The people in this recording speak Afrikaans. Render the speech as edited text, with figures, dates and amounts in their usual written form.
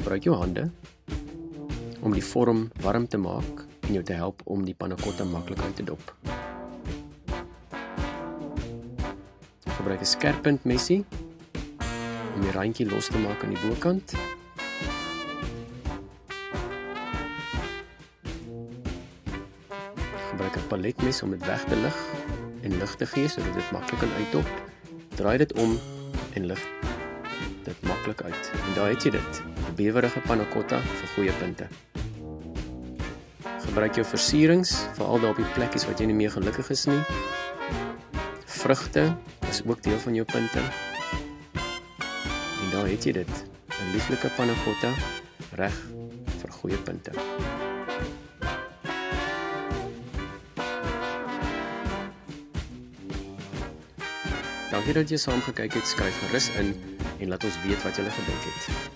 Gebruik jou hande om die vorm warm te maak en jou te help om die panna cotta maklik uit te dop. Gebruik 'n skerp puntmesie om die randjie los te maak aan die bokant. Gebruik 'n paletmes om dit weg te lig en lig te gee sodat dit maklik kan uitdop. Draai dit om en lig dit maklik uit. En daar het jy dit, 'n bewerige panna cotta vir goeie punte. Gebruik jou versierings, veral daar op die plekkies wat jy nie meer gelukkig is nie. Vrugte is ook deel van jou punte. En daar het jy dit, 'n lieflike panna cotta reg vir goeie punte. Dankie dat jy saam gekyk het, skryf gerus in en laat ons weet wat jy gedink het.